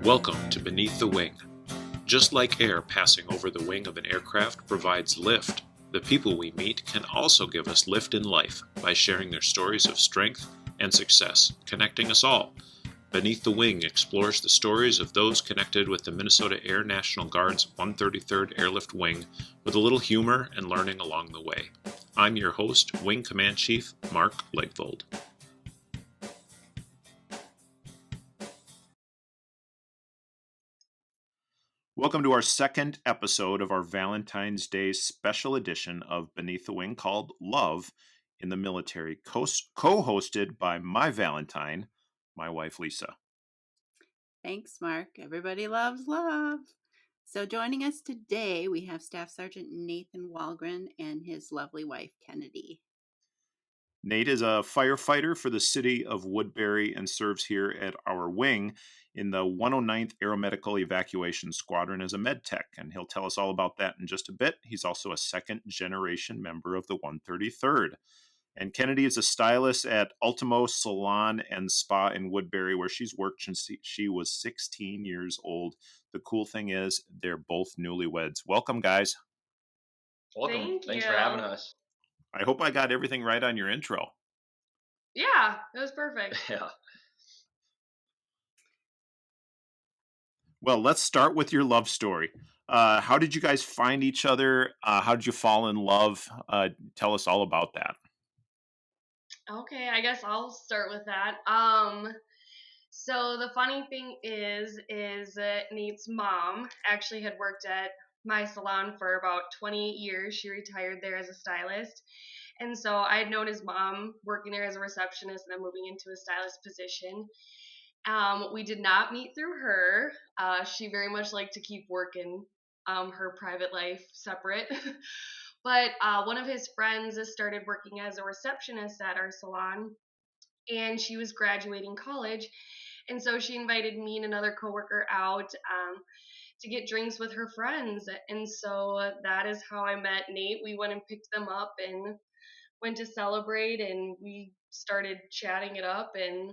Welcome to Beneath the Wing. Just like air passing over the wing of an aircraft provides lift, the people we meet can also give us lift in life by sharing their stories of strength and success, connecting us all. Beneath the Wing explores the stories of those connected with the Minnesota Air National Guard's 133rd Airlift Wing with a little humor and learning along the way. I'm your host, Wing Command Chief Mark Legvold. Welcome to our second episode of our Valentine's Day special edition of Beneath the Wing called Love in the Military, co-hosted by my Valentine, my wife Lisa. Thanks, Mark. Everybody loves love. So joining us today, we have Staff Sergeant Nathan Wallgren and his lovely wife, Kennidi. Nate is a firefighter for the city of Woodbury and serves here at our wing in the 109th Aeromedical Evacuation Squadron as a med tech, and he'll tell us all about that in just a bit. He's also a second-generation member of the 133rd. And Kennidi is a stylist at Ultimo Salon and Spa in Woodbury, where she's worked since she was 16 years old. The cool thing is they're both newlyweds. Welcome, guys. Welcome. Thanks for having us. I hope I got everything right on your intro. Yeah, it was perfect. Yeah. Well, let's start with your love story. How did you guys find each other? How did you fall in love? Tell us all about that. Okay, I guess I'll start with that. So the funny thing is Nate's mom actually had worked at my salon for about 28 years. She retired there as a stylist. And so I had known his mom working there as a receptionist and then moving into a stylist position. We did not meet through her. She very much liked to keep working her private life separate. But one of his friends started working as a receptionist at our salon, and she was graduating college. And so she invited me and another coworker out to get drinks with her friends. And so that is how I met Nate. We went and picked them up and went to celebrate, and we started chatting it up. And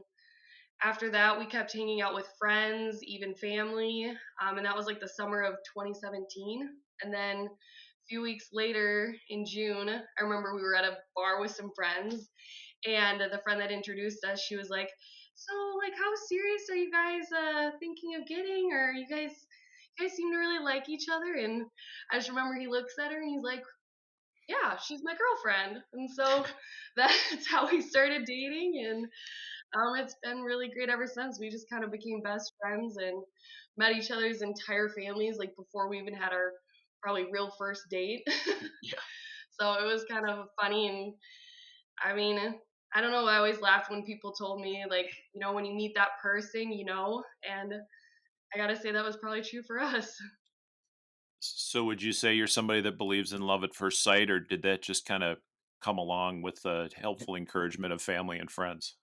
after that, we kept hanging out with friends, even family. And that was like the summer of 2017. And then a few weeks later in June, I remember we were at a bar with some friends, and the friend that introduced us, she was like, so like, how serious are you guys thinking of getting? Or you guys seem to really like each other? And I just remember he looks at her and he's like, yeah, she's my girlfriend. And so that's how we started dating, and it's been really great ever since. We just kind of became best friends and met each other's entire families like before we even had our probably real first date. Yeah. So it was kind of funny. And I mean, I don't know, I always laughed when people told me, like, you know, when you meet that person, you know, and I gotta say that was probably true for us. So would you say you're somebody that believes in love at first sight, or did that just kind of come along with the helpful encouragement of family and friends?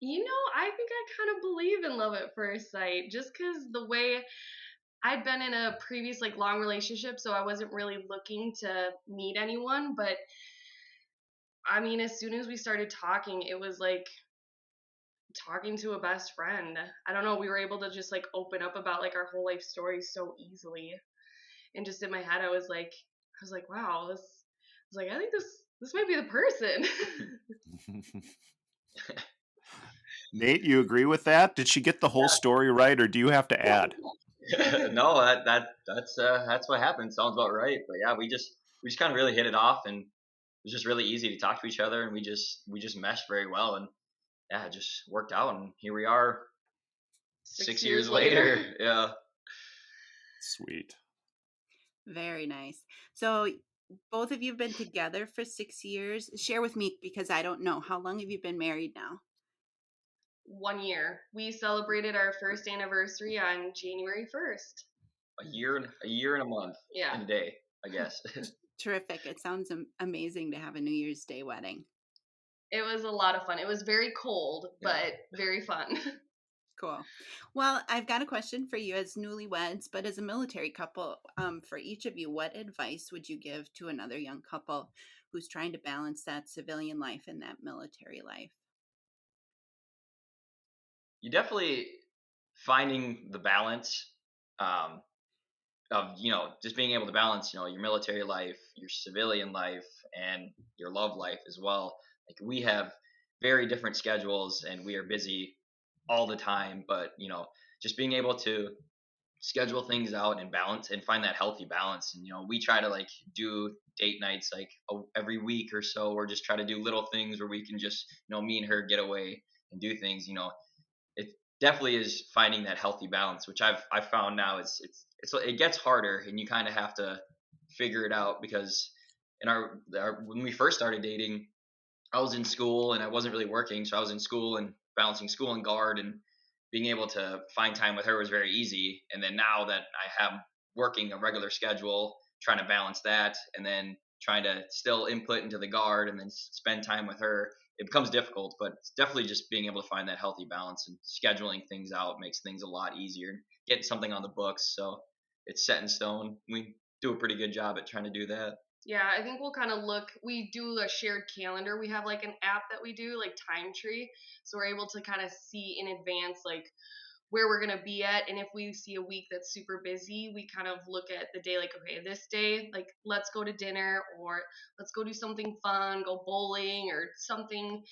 You know, I think I kind of believe in love at first sight just because the way I'd been in a previous like long relationship, so I wasn't really looking to meet anyone. But I mean, as soon as we started talking, it was like talking to a best friend. I don't know, we were able to just like open up about like our whole life story so easily. And just in my head, I was like, wow, this. I was like, I think this might be the person. Nate, you agree with that? Did she get the whole story right, or do you have to add? No, that's what happened. Sounds about right. But yeah, we just kind of really hit it off, and it was just really easy to talk to each other, and we just meshed very well, and yeah, it just worked out, and here we are, 6 years later. Yeah. Sweet. Very nice. So both of you have been together for 6 years. Share with me, because I don't know. How long have you been married now? 1 year. We celebrated our first anniversary on January 1st. A year and a month. Yeah. And a day, I guess. Terrific. It sounds amazing to have a New Year's Day wedding. It was a lot of fun. It was very cold, but very fun. Cool. Well, I've got a question for you as newlyweds, but as a military couple, for each of you, what advice would you give to another young couple who's trying to balance that civilian life and that military life? You definitely finding the balance, um, of just being able to balance your military life, your civilian life, and your love life as well. Like we have very different schedules and we are busy all the time, but just being able to schedule things out and balance and find that healthy balance. And we try to like do date nights like every week or so, or just try to do little things where we can just me and her get away and do things. It definitely is finding that healthy balance, which I've found now it gets harder, and you kind of have to figure it out because in our when we first started dating, I was in school and I wasn't really working, so I was in school and balancing school and guard, and being able to find time with her was very easy. And then now that I have working a regular schedule, trying to balance that, and then trying to still input into the guard and then spend time with her, it becomes difficult. But it's definitely just being able to find that healthy balance, and scheduling things out makes things a lot easier. Getting something on the books, so it's set in stone. We do a pretty good job at trying to do that. Yeah, I think we'll kind of we do a shared calendar. We have like an app that we do, like Time Tree. So we're able to kind of see in advance, like where we're going to be at. And if we see a week that's super busy, we kind of look at the day, like, okay, this day, like, let's go to dinner, or let's go do something fun, go bowling or something,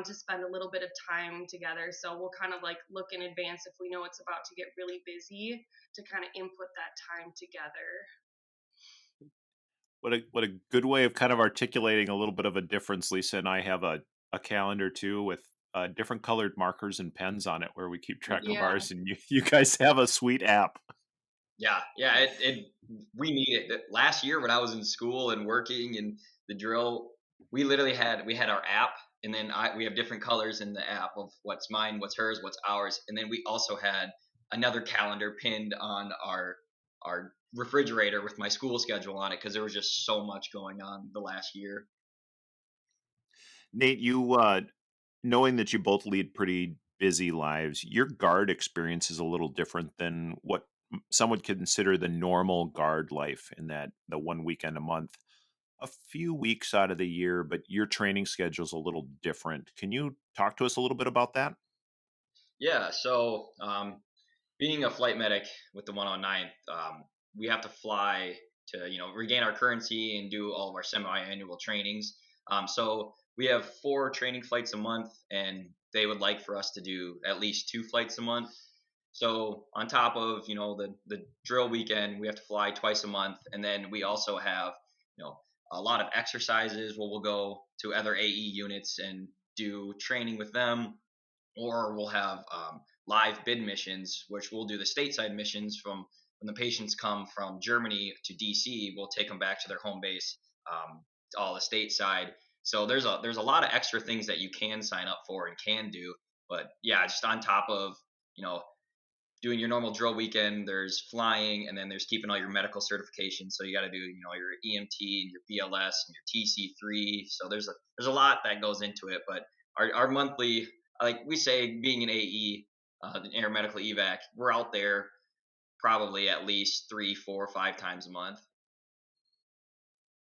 to spend a little bit of time together. So we'll kind of like look in advance if we know it's about to get really busy to kind of input that time together. What a good way of kind of articulating a little bit of a difference. Lisa and I have a calendar too with different colored markers and pens on it where we keep track of Yeah. ours. And you guys have a sweet app. Yeah. We need it. Last year when I was in school and working in the drill, we literally we had our app, and then we have different colors in the app of what's mine, what's hers, what's ours, and then we also had another calendar pinned on our refrigerator with my school schedule on it because there was just so much going on the last year. Nate, knowing that you both lead pretty busy lives, your guard experience is a little different than what some would consider the normal guard life in that the one weekend a month, a few weeks out of the year, but your training schedule is a little different. Can you talk to us a little bit about that? Yeah, so being a flight medic with the 109th, we have to fly to regain our currency and do all of our semi-annual trainings. So we have 4 training flights a month, and they would like for us to do at least 2 flights a month. So on top of the drill weekend, we have to fly twice a month, and then we also have you know a lot of exercises where we'll go to other AE units and do training with them, or we'll have live bid missions, which we'll do the stateside missions from when the patients come from Germany to DC. We'll take them back to their home base, all the stateside. So there's a lot of extra things that you can sign up for and can do. But yeah, just on top of you know doing your normal drill weekend, there's flying, and then there's keeping all your medical certifications. So you got to do your EMT and your BLS and your TC3. So there's a lot that goes into it. But our monthly, like we say, being an AE, an aeromedical evac, we're out there probably at least 3, 4, 5 times a month.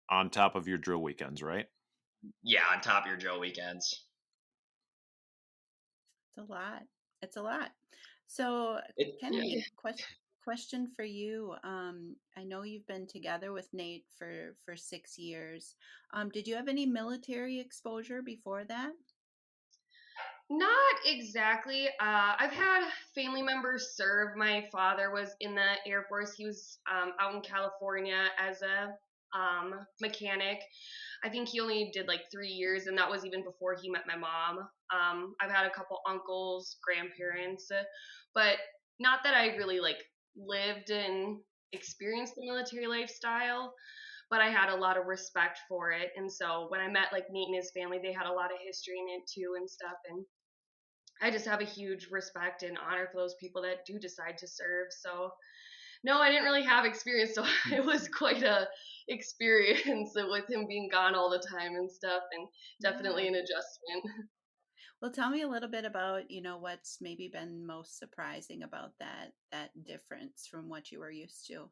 On top of your drill weekends, right? Yeah, on top of your drill weekends. It's a lot. It's a lot. So, Yeah. Kennedy, question for you. I know you've been together with Nate for 6 years. Did you have any military exposure before that? Not exactly. I've had family members serve. My father was in the Air Force. He was out in California as a mechanic. I think he only did like 3 years, and that was even before he met my mom. I've had a couple uncles, grandparents, but not that I really like lived and experienced the military lifestyle. But I had a lot of respect for it, and so when I met like Nate and his family, they had a lot of history in it too and stuff, and I just have a huge respect and honor for those people that do decide to serve. So no, I didn't really have experience, so it was quite a experience with him being gone all the time and stuff, and Yeah. definitely an adjustment. Well, tell me a little bit about, what's maybe been most surprising about that difference from what you were used to.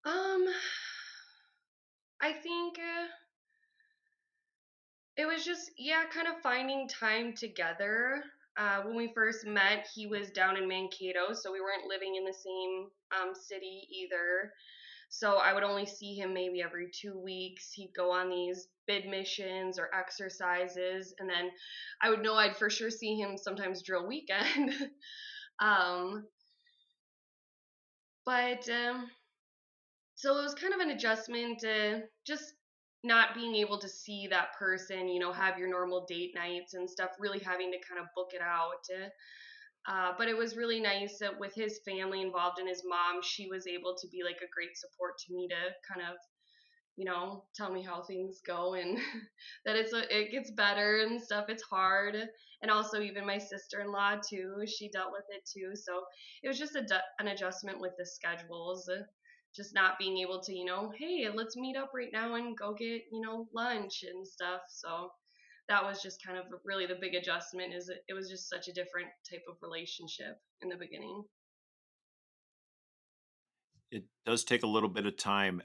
Um, I think it was just, yeah, kind of finding time together. when we first met, he was down in Mankato, so we weren't living in the same city either. So I would only see him maybe every 2 weeks. He'd go on these bid missions or exercises, and then I would know I'd for sure see him sometimes drill weekend. um, but so it was kind of an adjustment to just not being able to see that person, have your normal date nights and stuff, really having to kind of book it out. But it was really nice that with his family involved and his mom, she was able to be like a great support to me to kind of, tell me how things go and that it gets better and stuff. It's hard. And also even my sister-in-law too, she dealt with it too. So it was just an adjustment with the schedules, just not being able to, hey, let's meet up right now and go get, lunch and stuff. So that was just kind of really the big adjustment, is it was just such a different type of relationship in the beginning. It does take a little bit of time.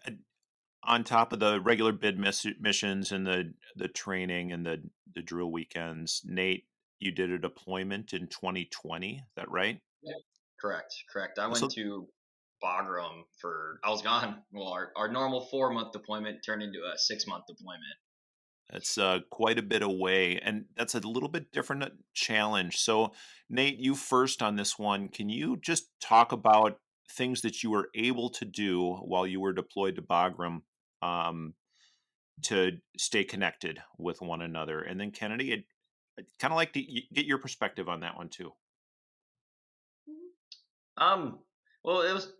On top of the regular bid missions and the training and the drill weekends, Nate, you did a deployment in 2020. Is that right? Yeah. Correct. I went So to Bagram I was gone. Well, our normal 4-month deployment turned into a 6-month deployment. that's quite a bit away, and that's a little bit different challenge. So, Nate, you first on this one. Can you just talk about things that you were able to do while you were deployed to Bagram, um, to stay connected with one another? And then, Kennedy, I'd kind of like to get your perspective on that one too. Um, well, it was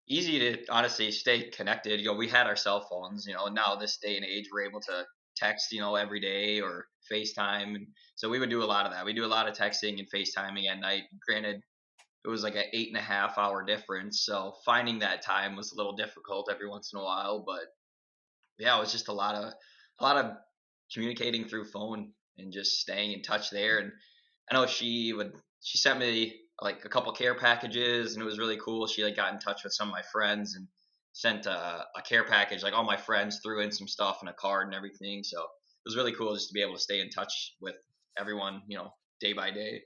easy to honestly stay connected. We had our cell phones. Now this day and age, we're able to text, every day or FaceTime. And so we would do a lot of that. We do a lot of texting and FaceTiming at night. Granted, it was like an 8.5 hour difference, so finding that time was a little difficult every once in a while. But yeah, it was just a lot of communicating through phone and just staying in touch there. And I know she sent me like a couple care packages, and it was really cool. She like got in touch with some of my friends and sent a care package. Like all my friends threw in some stuff and a card and everything. So it was really cool just to be able to stay in touch with everyone, day by day.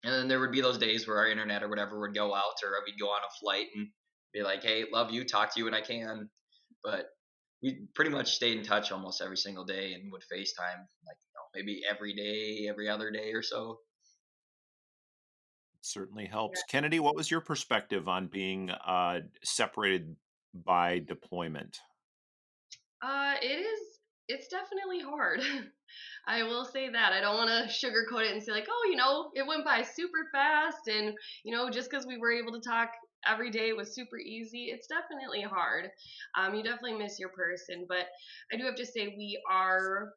And then there would be those days where our internet or whatever would go out, or we'd go on a flight and be like, "Hey, love you, talk to you when I can." But we pretty much stayed in touch almost every single day and would FaceTime like maybe every day, every other day or so. It certainly helps. Kennedy, what was your perspective on being separated by deployment? It's definitely hard. I will say that. I don't want to sugarcoat it and say like, oh, it went by super fast, and just because we were able to talk every day was super easy. It's definitely hard. You definitely miss your person, but I do have to say we are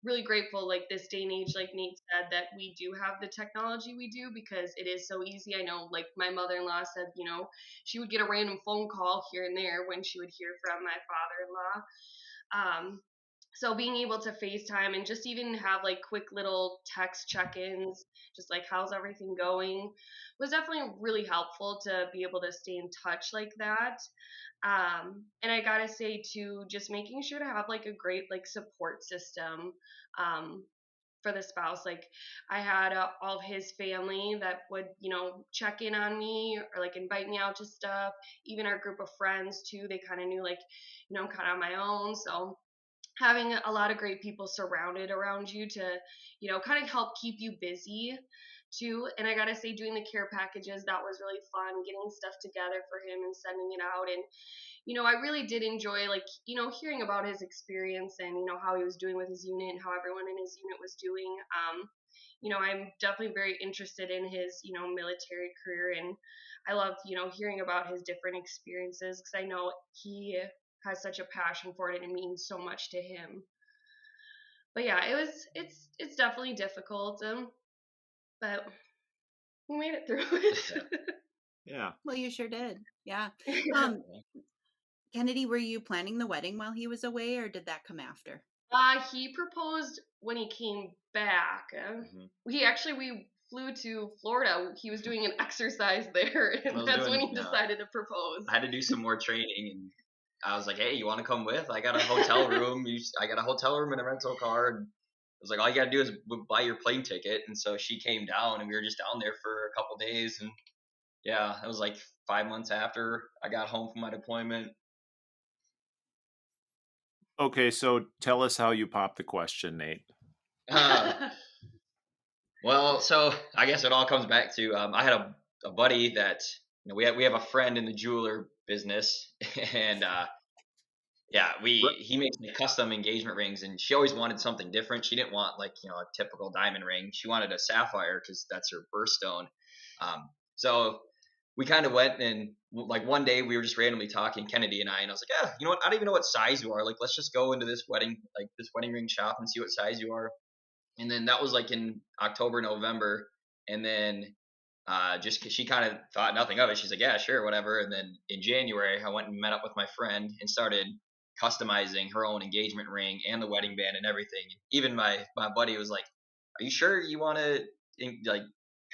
really grateful, like this day and age, like Nate said, that we do have the technology we do, because it is so easy. I know, like my mother-in-law said, she would get a random phone call here and there when she would hear from my father-in-law. So being able to FaceTime and just even have like quick little text check-ins, just like how's everything going, was definitely really helpful to be able to stay in touch like that. And I gotta say too, just making sure to have like a great like support system. Um, for the spouse, like I had all of his family that would check in on me or like invite me out to stuff. Even our group of friends too, they kind of knew like I'm kind of on my own. So having a lot of great people surrounded around you to kind of help keep you busy too. And I gotta say, doing the care packages, that was really fun, getting stuff together for him and sending it out. And I really did enjoy, like, hearing about his experience and, how he was doing with his unit and how everyone in his unit was doing. I'm definitely very interested in his, military career. And I love, hearing about his different experiences, because I know he has such a passion for it and it means so much to him. But yeah, it's definitely difficult. But we made it through it. Yeah. Well, you sure did. Yeah. Um, Kennedy, were you planning the wedding while he was away, or did that come after? He proposed when he came back. We flew to Florida. He was doing an exercise there, and that's when he decided to propose. I had to do some more training, and I was like, "Hey, you want to come with? I got a hotel room. I got a hotel room and a rental car." And was like, all you gotta do is buy your plane ticket. And so she came down, and we were just down there for a couple days. And yeah, it was like 5 months after I got home from my deployment. Okay, so tell us how you popped the question, Nate. Uh, well, so I guess it all comes back to I had a buddy that we have a friend in the jeweler business, and yeah, he makes me custom engagement rings, and she always wanted something different. She didn't want like a typical diamond ring. She wanted a sapphire because that's her birthstone. So we kind of went, and like one day we were just randomly talking, Kennedy and I, and I was like, yeah, you know what? I don't even know what size you are. Like, let's just go into this wedding ring shop and see what size you are. And then that was like in October, November, and then just 'cause she kind of thought nothing of it, she's like, yeah, sure, whatever. And then in January, I went and met up with my friend and started customizing her own engagement ring and the wedding band and everything. Even my buddy was like, are you sure you want to like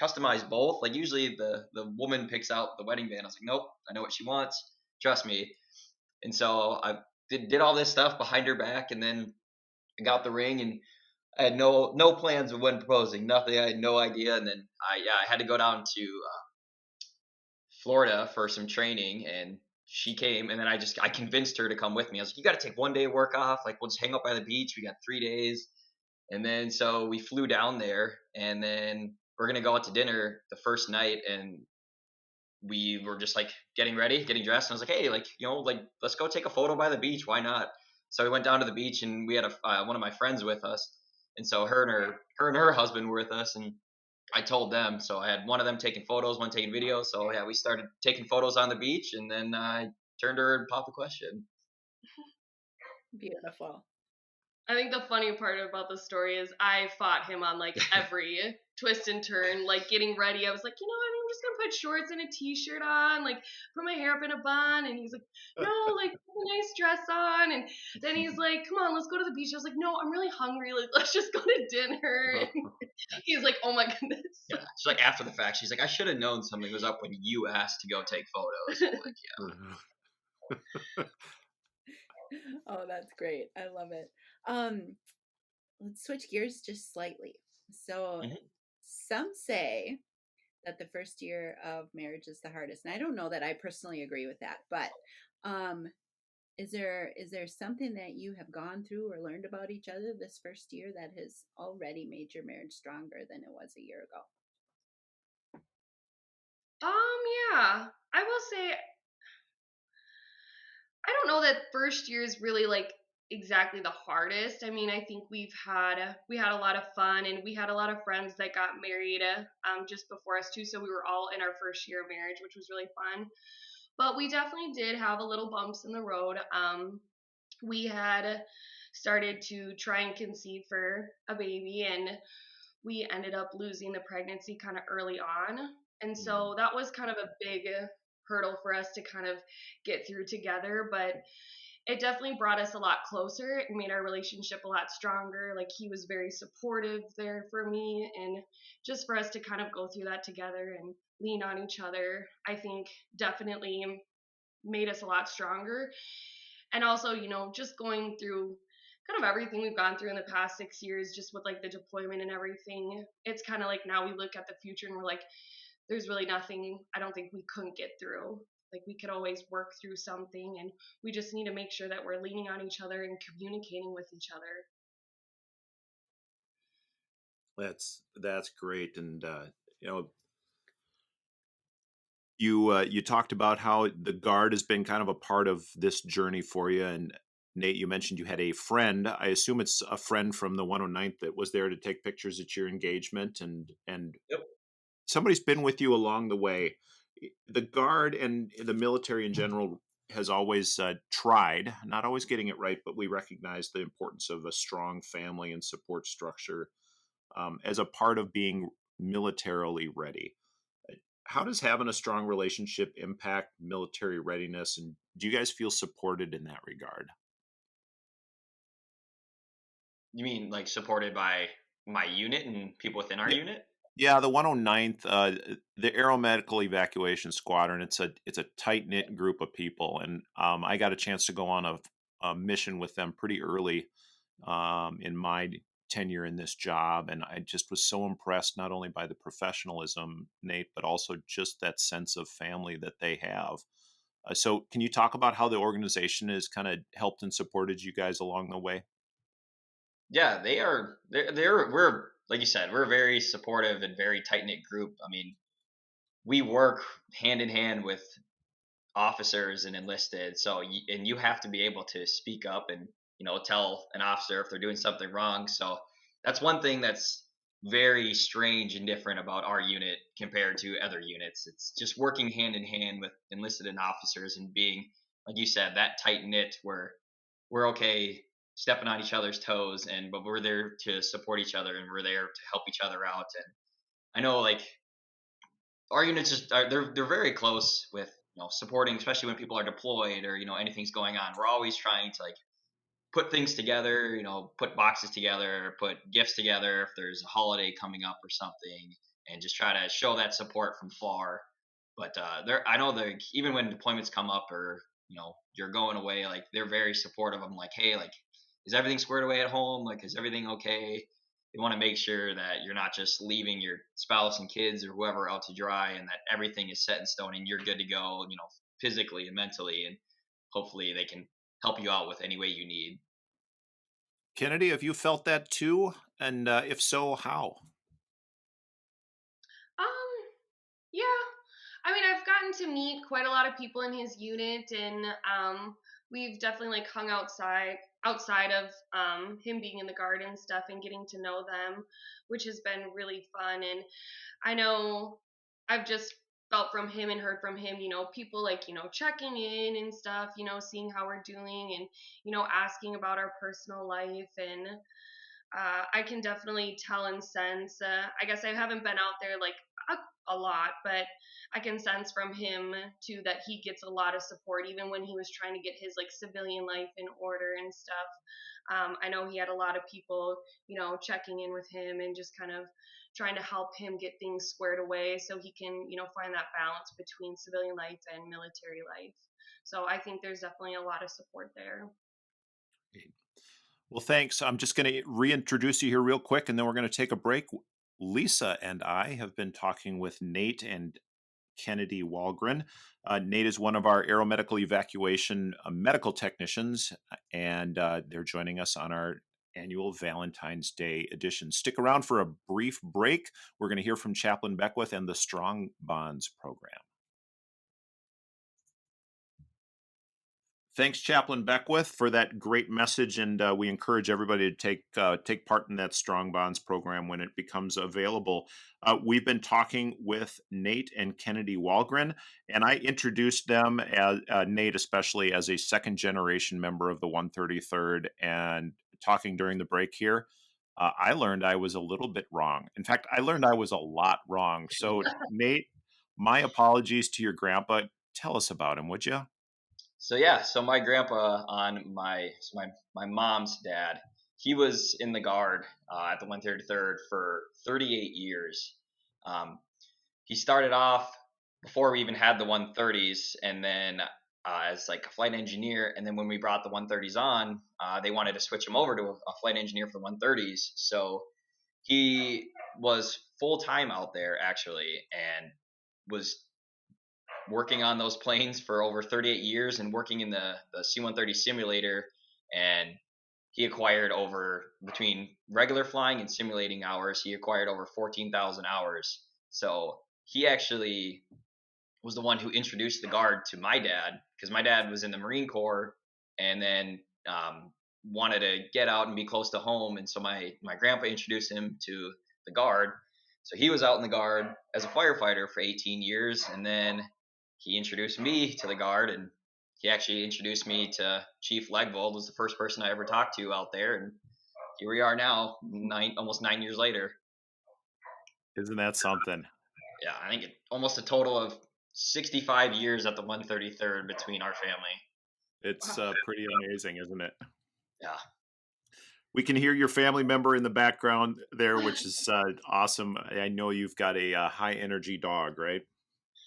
customize both? Like usually the woman picks out the wedding band. I was like, nope, I know what she wants, trust me. And so I did all this stuff behind her back, and then I got the ring, and I had no plans of when proposing, nothing. I had no idea. And then I had to go down to Florida for some training, and she came, and then I convinced her to come with me. I was like, you got to take one day of work off. Like, we'll just hang out by the beach. We got 3 days. And then so we flew down there, and then we're gonna go out to dinner the first night, and we were just like getting ready, getting dressed. And I was like, hey, like like let's go take a photo by the beach. Why not? So we went down to the beach, and we had one of my friends with us, and so her and her husband were with us, and I told them. So I had one of them taking photos, one taking videos. So yeah, we started taking photos on the beach, and then I turned her and popped the question. Beautiful. I think the funny part about the story is I fought him on like every twist and turn, like getting ready. I was like, I'm just gonna put shorts and a t-shirt on, like put my hair up in a bun, and he's like, no, like put a nice dress on, and then he's like, come on, let's go to the beach. I was like, no, I'm really hungry, like let's just go to dinner. And he's like, oh my goodness. Yeah, she's like after the fact, she's like, I should have known something was up when you asked to go take photos. I'm like, yeah. Oh, that's great. I love it. Let's switch gears just slightly. So Mhm. some say that the first year of marriage is the hardest. And I don't know that I personally agree with that, but um is there something that you have gone through or learned about each other this first year that has already made your marriage stronger than it was a year ago? Yeah, I will say I don't know that first year is really like exactly the hardest. I mean, I think we had a lot of fun, and we had a lot of friends that got married just before us too. So we were all in our first year of marriage, which was really fun. But we definitely did have a little bumps in the road. We had started to try and conceive for a baby, and we ended up losing the pregnancy kind of early on. And so that was kind of a big hurdle for us to kind of get through together. But it definitely brought us a lot closer. It made our relationship a lot stronger. Like, he was very supportive there for me. And just for us to kind of go through that together and lean on each other, I think definitely made us a lot stronger. And also, just going through kind of everything we've gone through in the past 6 years, just with like the deployment and everything, it's kind of like now we look at the future and we're like, there's really nothing I don't think we couldn't get through. Like, we could always work through something, and we just need to make sure that we're leaning on each other and communicating with each other. That's great, and you know, you talked about how the guard has been kind of a part of this journey for you, and Nate, you mentioned you had a friend. I assume it's a friend from the 109th that was there to take pictures at your engagement, and Yep. somebody's been with you along the way. The guard and the military in general has always tried, not always getting it right, but we recognize the importance of a strong family and support structure as a part of being militarily ready. How does having a strong relationship impact military readiness, and do you guys feel supported in that regard? You mean like supported by my unit and people within our Yeah, unit? yeah, the 109th, the Aeromedical Evacuation Squadron. It's a tight knit group of people, and I got a chance to go on a mission with them pretty early in my tenure in this job, and I just was so impressed not only by the professionalism, Nate, but also just that sense of family that they have. So, can you talk about how the organization has kind of helped and supported you guys along the way? Yeah, they are. We're like you said, we're a very supportive and very tight knit group. I mean, we work hand in hand with officers and enlisted. So, and you have to be able to speak up and tell an officer if they're doing something wrong. So that's one thing that's very strange and different about our unit compared to other units. It's just working hand in hand with enlisted and officers and being, like you said, that tight knit where we're okay stepping on each other's toes, and but we're there to support each other and we're there to help each other out. And I know like our units just are, they're very close with supporting, especially when people are deployed or anything's going on. We're always trying to like put things together, put boxes together, put gifts together if there's a holiday coming up or something, and just try to show that support from far. But I know that even when deployments come up or you're going away, like they're very supportive. I'm like, hey, like, is everything squared away at home? Like, is everything okay? They want to make sure that you're not just leaving your spouse and kids or whoever out to dry, and that everything is set in stone and you're good to go, physically and mentally, and hopefully they can help you out with any way you need. Kennedy, have you felt that too? And if so, how? Um, yeah. I mean, I've gotten to meet quite a lot of people in his unit, and we've definitely like hung outside of him being in the garden and stuff, and getting to know them, which has been really fun. And I know I've just felt from him and heard from him, people like, checking in and stuff, seeing how we're doing and, asking about our personal life. And I can definitely tell and sense. I guess I haven't been out there like a lot, but I can sense from him too that he gets a lot of support, even when he was trying to get his like civilian life in order and stuff. I know he had a lot of people, checking in with him and just kind of trying to help him get things squared away so he can, find that balance between civilian life and military life. So I think there's definitely a lot of support there. Well, thanks. I'm just going to reintroduce you here real quick, and then we're going to take a break. Lisa and I have been talking with Nate and Kennedy Wallgren. Nate is one of our aeromedical evacuation medical technicians, and they're joining us on our annual Valentine's Day edition. Stick around for a brief break. We're going to hear from Chaplain Beckwith and the Strong Bonds program. Thanks, Chaplain Beckwith, for that great message, and we encourage everybody to take part in that Strong Bonds program when it becomes available. We've been talking with Nate and Kennedy Wallgren, and I introduced them as Nate, especially as a second generation member of the 133rd. And talking during the break here, I learned I was a little bit wrong. In fact, I learned I was a lot wrong. So, Nate, my apologies to your grandpa. Tell us about him, would you? So yeah, so my grandpa on my mom's dad, he was in the guard at the 133rd for 38 years. Um, he started off before we even had the 130s, and then as like a flight engineer. And then when we brought the 130s on, they wanted to switch him over to a flight engineer for the 130s. So he was full time out there actually, and was working on those planes for over 38 years and working in the C-130 simulator. And he acquired over, between regular flying and simulating hours, he acquired over 14,000 hours. So he actually was the one who introduced the guard to my dad, because my dad was in the Marine Corps and then wanted to get out and be close to home. And so my grandpa introduced him to the guard. So he was out in the guard as a firefighter for 18 years. And then he introduced me to the guard, and he actually introduced me to Chief Legvold, was the first person I ever talked to out there. And here we are now, almost 9 years later. Isn't that something? Yeah, I think almost a total of 65 years at the 133rd between our family. It's pretty amazing, isn't it? Yeah. We can hear your family member in the background there, which is awesome. I know you've got a high energy dog, right?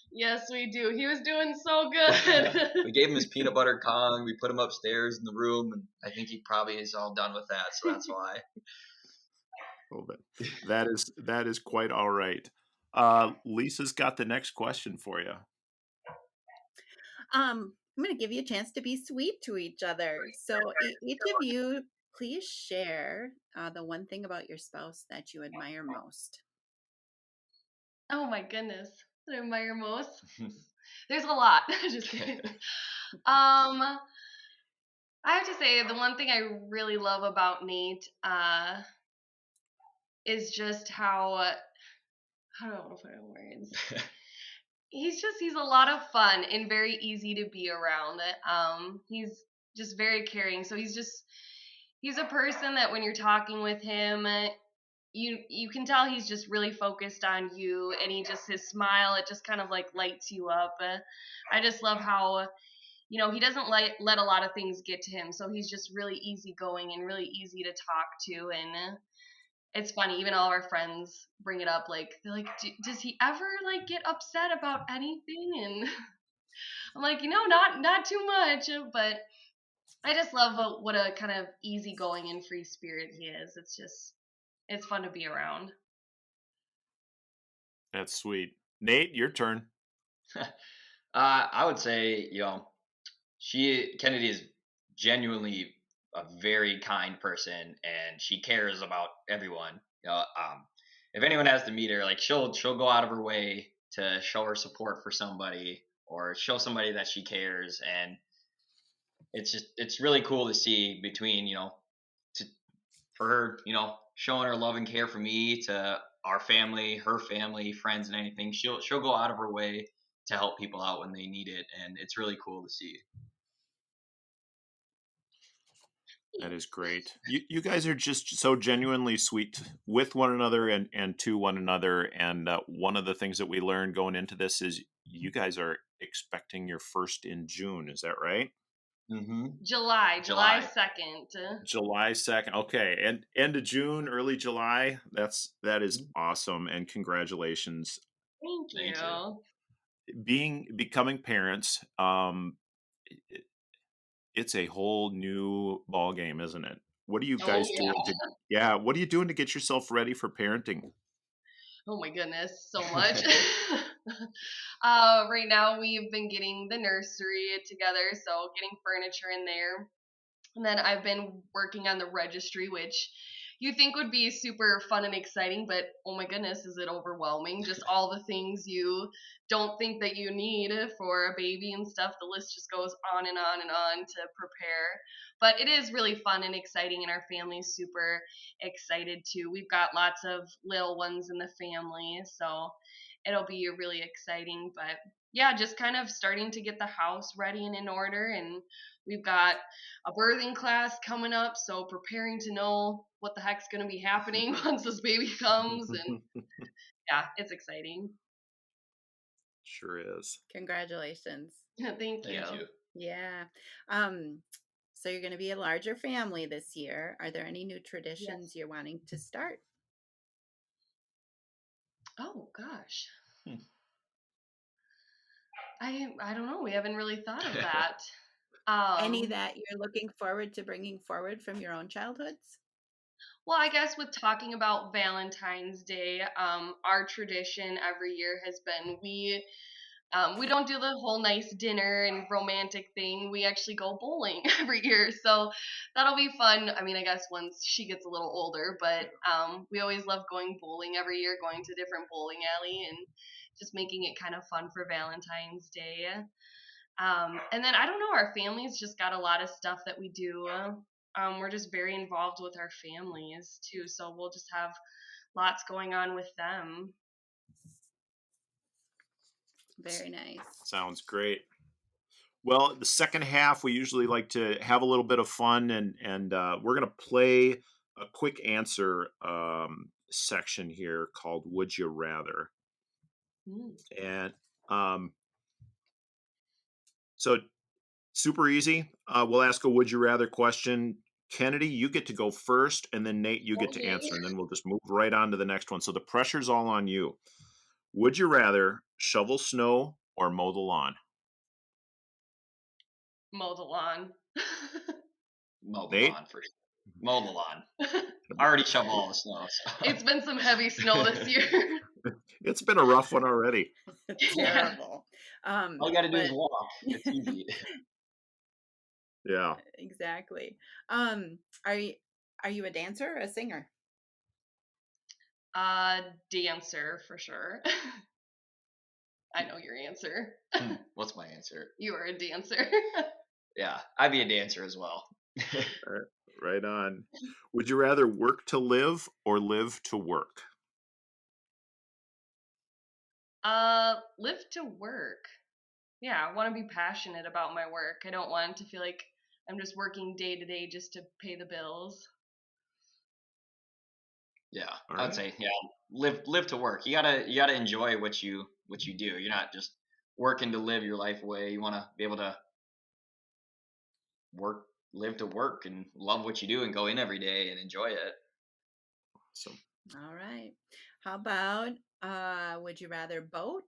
Yes, we do. He was doing so good. We gave him his peanut butter Kong. We put him upstairs in the room, and I think he probably is all done with that, so that's why. little bit. That is quite all right. Lisa's got the next question for you. I'm going to give you a chance to be sweet to each other. So each of you, please share the one thing about your spouse that you admire most. Oh my goodness. What I admire most? There's a lot. Just kidding. I have to say the one thing I really love about Nate is just how do I want to put it in words? He's a lot of fun and very easy to be around. He's just very caring. So he's a person that when you're talking with him, you can tell he's just really focused on you, and his smile, it just kind of like lights you up. I just love how he doesn't let a lot of things get to him, so he's just really easygoing and really easy to talk to. And it's funny, even all of our friends bring it up, like they're like, does he ever like get upset about anything? And I'm like, not too much, but I just love what a kind of easygoing and free spirit he is. It's fun to be around. That's sweet. Nate, your turn. I would say, Kennedy is genuinely a very kind person, and she cares about everyone. If anyone has to meet her, like she'll go out of her way to show her support for somebody or show somebody that she cares, and it's really cool to see between for her, showing her love and care for me to our family, her family, friends, and anything. She'll go out of her way to help people out when they need it, and it's really cool to see. That is great. You guys are just so genuinely sweet with one another and to one another. And one of the things that we learned going into this is you guys are expecting your first in June. Is that right? Mm-hmm. July 2nd. July 2nd. Okay. And end of June, early July. That is awesome. And congratulations. Thank you. Becoming parents, it's a whole new ball game, isn't it? What are you guys doing what are you doing to get yourself ready for parenting? Oh my goodness, so much. Right now we've been getting the nursery together, so getting furniture in there. And then I've been working on the registry, which you think would be super fun and exciting, but oh my goodness, is it overwhelming? Just all the things you don't think that you need for a baby and stuff. The list just goes on and on and on to prepare. But it is really fun and exciting, and our family's super excited too. We've got lots of little ones in the family, so it'll be really exciting. But yeah, just kind of starting to get the house ready and in order, and we've got a birthing class coming up, so preparing to know what the heck's going to be happening once this baby comes. And yeah, it's exciting. Sure is. Congratulations. Thank you. Yeah. So you're going to be a larger family this year. Are there any new traditions you're wanting to start? Oh gosh. I don't know. We haven't really thought of that. Any that you're looking forward to bringing forward from your own childhoods? Well, I guess with talking about Valentine's Day, our tradition every year has been we don't do the whole nice dinner and romantic thing. We actually go bowling every year, so that'll be fun. I mean, I guess once she gets a little older, but we always love going bowling every year, going to a different bowling alley and just making it kind of fun for Valentine's Day. And then I don't know, our family's just got a lot of stuff that we do. We're just very involved with our families too, so we'll just have lots going on with them. Very nice. Sounds great. Well, the second half, we usually like to have a little bit of fun, and we're going to play a quick answer section here called Would You Rather? And so super easy. We'll ask a Would You Rather question. Kennedy, you get to go first, and then Nate, you get to answer, and then we'll just move right on to the next one. So the pressure's all on you. Would you rather shovel snow or mow the lawn? Mow the lawn. Mow the lawn for sure. Mow the lawn. I already shoveled all the snow. So. It's been some heavy snow this year. It's been a rough one already. Yeah. Terrible. All you got to do is But walk. It's easy. Yeah. exactly. Um, are you a dancer or a singer? Dancer for sure. I know your answer. What's my answer? You are a dancer. Yeah, I'd be a dancer as well. Right on. Would you rather work to live or live to work? Live to work. Yeah, I want to be passionate about my work. I don't want to feel like I'm just working day to day just to pay the bills. Yeah, All I'd right. say live to work. You gotta enjoy what you do. You're not just working to live your life away. You want to be able to work, live to work, and love what you do, and go in every day and enjoy it. Awesome. All right. How about would you rather boat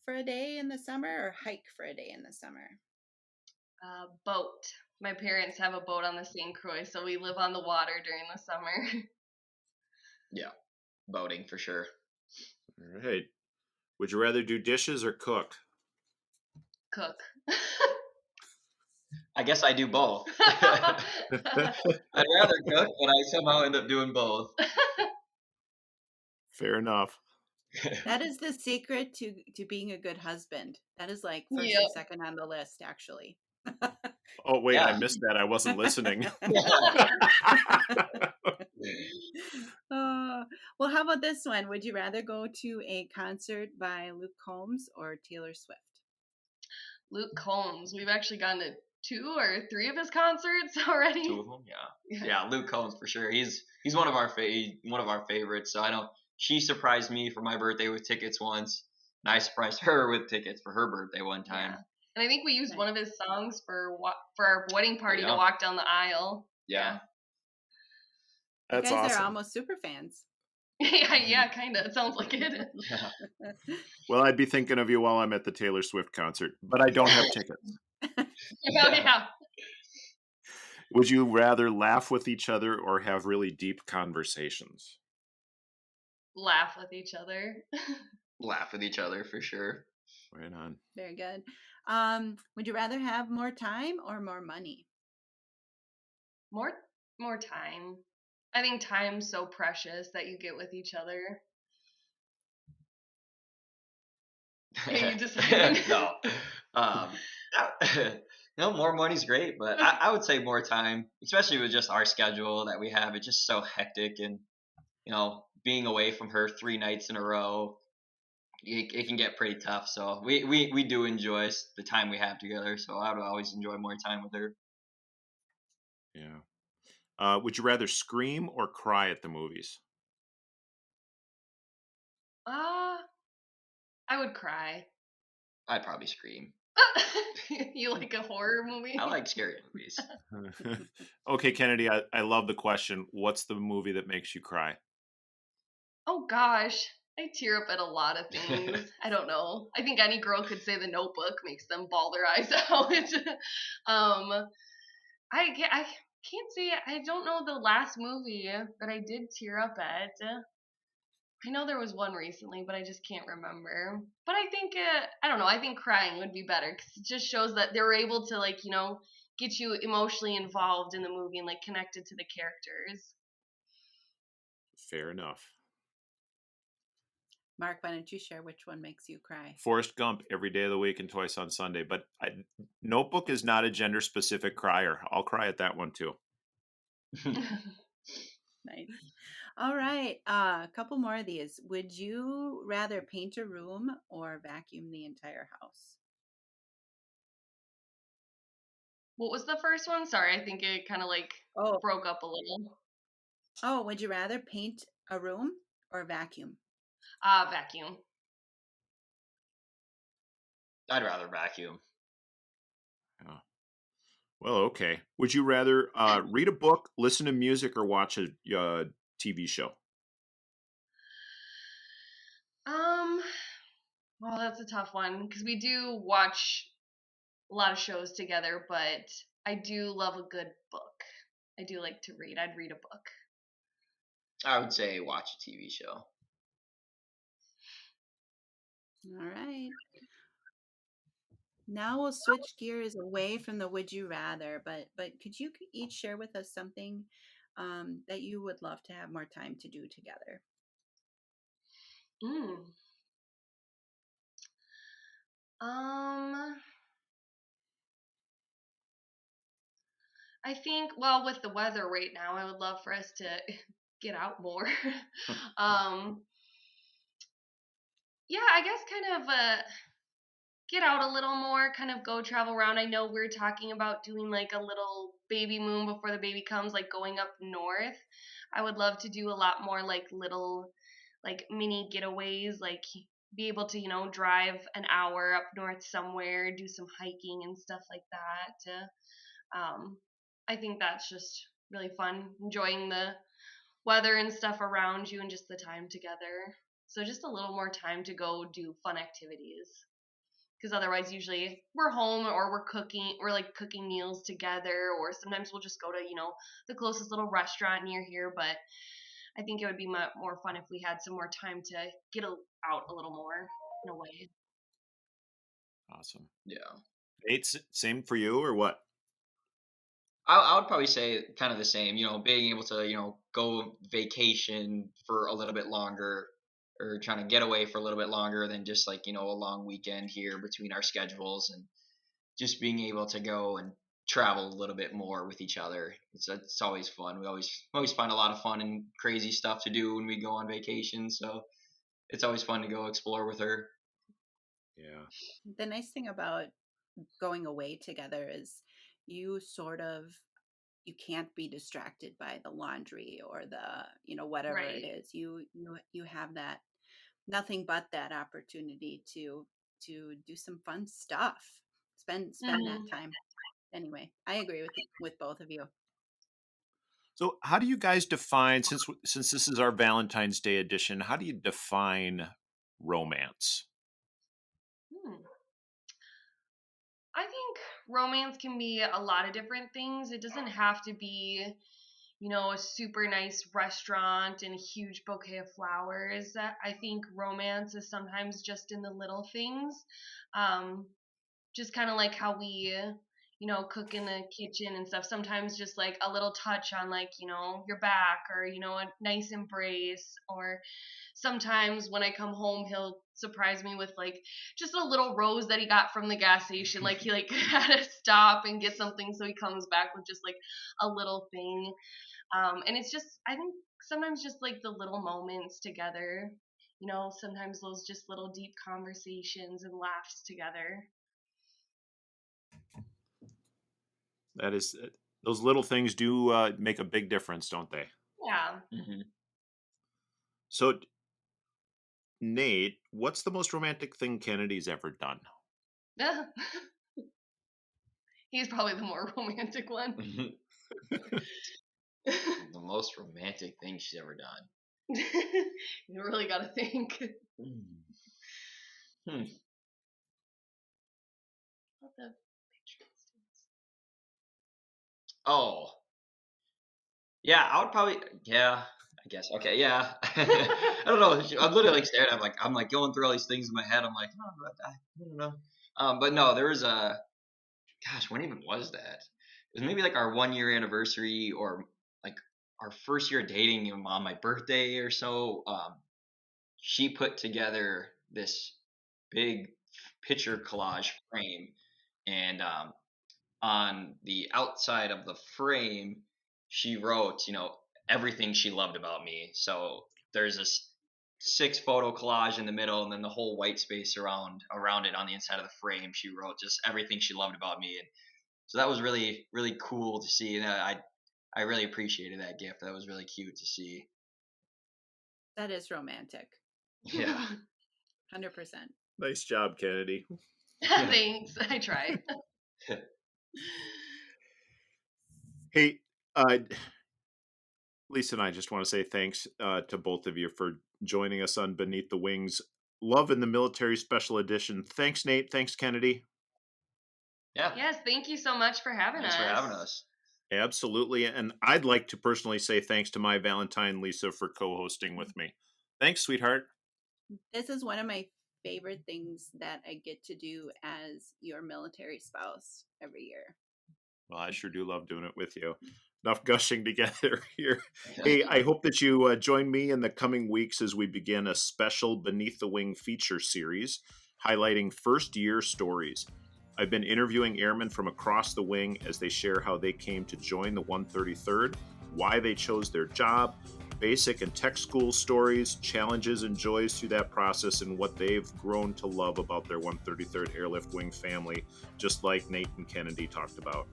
for a day in the summer or hike for a day in the summer? Boat. My parents have a boat on the St. Croix, so we live on the water during the summer. Yeah, boating for sure. All right. Would you rather do dishes or cook? Cook. I guess I do both. I'd rather cook, but I somehow end up doing both. Fair enough. That is the secret to being a good husband. That is like first or Yep. second on the list, actually. Oh, wait, I Yeah. missed that. I wasn't listening. Well, how about this one? Would you rather go to a concert by Luke Combs or Taylor Swift? Luke Combs. We've actually gone to 2 or 3 of his concerts already. 2 of them, yeah. Yeah, Luke Combs for sure. He's one of our favorites. So I know she surprised me for my birthday with tickets once, and I surprised her with tickets for her birthday one time. Yeah. And I think we used Nice. one of his songs for our wedding party to Yeah. walk down the aisle. Yeah. You That's guys are awesome. almost super fans. Yeah, kind of. It sounds like it. Yeah. Well, I'd be thinking of you while I'm at the Taylor Swift concert, but I don't have tickets. Yeah. Would you rather laugh with each other or have really deep conversations? Laugh with each other. Laugh with each other for sure. Right on. Very good. Would you rather have more time or more money? More time. I think time's so precious that you get with each other. Are you deciding? No. Um, no, more money's great, but I would say more time, especially with just our schedule that we have. It's just so hectic, and being away from her 3 nights in a row, it can get pretty tough. So we do enjoy the time we have together. So I would always enjoy more time with her. Yeah. Would you rather scream or cry at the movies? I would cry. I'd probably scream. You like a horror movie? I like scary movies. Okay, Kennedy, I love the question. What's the movie that makes you cry? Oh gosh, I tear up at a lot of things. I don't know. I think any girl could say The Notebook makes them bawl their eyes out. I can't say. I don't know the last movie that I did tear up at. I know there was one recently, but I just can't remember. But I think I don't know. I think crying would be better because it just shows that they were able to get you emotionally involved in the movie and connected to the characters. Fair enough. Mark, why don't you share which one makes you cry? Forrest Gump every day of the week and twice on Sunday. But Notebook is not a gender-specific crier. I'll cry at that one too. Nice. All right. A couple more of these. Would you rather paint a room or vacuum the entire house? What was the first one? Sorry, I think it kind of Oh, broke up a little. would you rather paint a room or vacuum? Vacuum. I'd rather vacuum. Yeah. Well, okay. Would you rather read a book, listen to music, or watch a TV show? Well, that's a tough one because we do watch a lot of shows together, but I do love a good book. I do like to read. I'd read a book. I would say watch a TV show. All right. Now we'll switch gears away from the would you rather, but could you each share with us something that you would love to have more time to do together? Mm. Um, I think, well, with the weather right now, I would love for us to get out more. um, yeah, I guess kind of get out a little more, kind of go travel around. I know we're talking about doing like a little baby moon before the baby comes, like going up north. I would love to do a lot more like little, like mini getaways, like be able to, drive an hour up north somewhere, do some hiking and stuff like that. Um, I think that's just really fun, enjoying the weather and stuff around you and just the time together. So just a little more time to go do fun activities. Because otherwise, usually we're home or we're like cooking meals together, or sometimes we'll just go to, the closest little restaurant near here. But I think it would be more fun if we had some more time to get out a little more in a way. Awesome. Yeah. Nate, same for you or what? I would probably say kind of the same, being able to, go vacation for a little bit longer or trying to get away for a little bit longer than just like, a long weekend here between our schedules, and just being able to go and travel a little bit more with each other. It's always fun. We always find a lot of fun and crazy stuff to do when we go on vacation. So it's always fun to go explore with her. Yeah. The nice thing about going away together is you sort of you can't be distracted by the laundry or the whatever it Right. is. You have that nothing but that opportunity to do some fun stuff. Spend that Hmm. time. Anyway, I agree with both of you. So, how do you guys define, since this is our Valentine's Day edition? How do you define romance? Hmm. I think romance can be a lot of different things. It doesn't have to be, a super nice restaurant and a huge bouquet of flowers. I think romance is sometimes just in the little things. Um, just kind of like how we, cook in the kitchen and stuff. Sometimes just like a little touch on like, your back, or, a nice embrace. Or sometimes when I come home, he'll surprise me with like just a little rose that he got from the gas station. Like he like had to stop and get something, so he comes back with just like a little thing. And it's just, I think sometimes just like the little moments together, sometimes those just little deep conversations and laughs together. That is, those little things do make a big difference, don't they? Yeah. Hmm. So, Nate, what's the most romantic thing Kennedy's ever done? He's probably the more romantic one. The most romantic thing she's ever done. You really got to think. Hmm. What the Oh, yeah, I would probably, yeah, I guess. Okay, yeah. I don't know. I'm literally like staring. I'm like going through all these things in my head. I'm like, oh, I don't know. But no, there was a, gosh, when even was that? It was maybe like our 1 year anniversary, or like our first year dating on my birthday or so. She put together this big picture collage frame, and on the outside of the frame, she wrote, everything she loved about me. So there's this 6 photo collage in the middle, and then the whole white space around it on the inside of the frame. She wrote just everything she loved about me, and so that was really really cool to see, and I really appreciated that gift. That was really cute to see. That is romantic. Yeah. 100%. Nice job, Kennedy. Thanks. I try. Hey, Lisa and I just want to say thanks to both of you for joining us on Beneath the Wings Love in the Military Special Edition. Thanks, Nate. Thanks, Kennedy. Yeah. Yes, thank you so much for having Thanks for us. having us. Absolutely. And I'd like to personally say thanks to my Valentine, Lisa, for co hosting with me. Thanks, sweetheart. This is one of my favorite things that I get to do as your military spouse every year. Well, I sure do love doing it with you. Enough gushing together here. Hey, I hope that you join me in the coming weeks as we begin a special Beneath the Wing feature series highlighting first year stories. I've been interviewing airmen from across the wing as they share how they came to join the 133rd, why they chose their job, basic and tech school stories, challenges and joys through that process, and what they've grown to love about their 133rd Airlift Wing family, just like Nate and Kennedy talked about.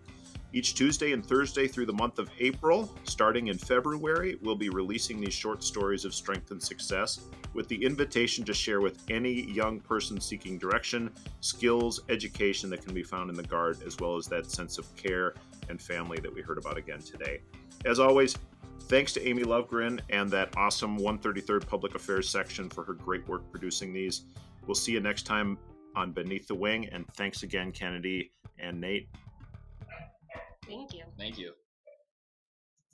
Each Tuesday and Thursday through the month of April, starting in February, we'll be releasing these short stories of strength and success with the invitation to share with any young person seeking direction, skills, education that can be found in the Guard, as well as that sense of care and family that we heard about again today. As always, thanks to Amy Lovegren and that awesome 133rd Public Affairs section for her great work producing these. We'll see you next time on Beneath the Wing, and thanks again, Kennedy and Nate. Thank you. Thank you.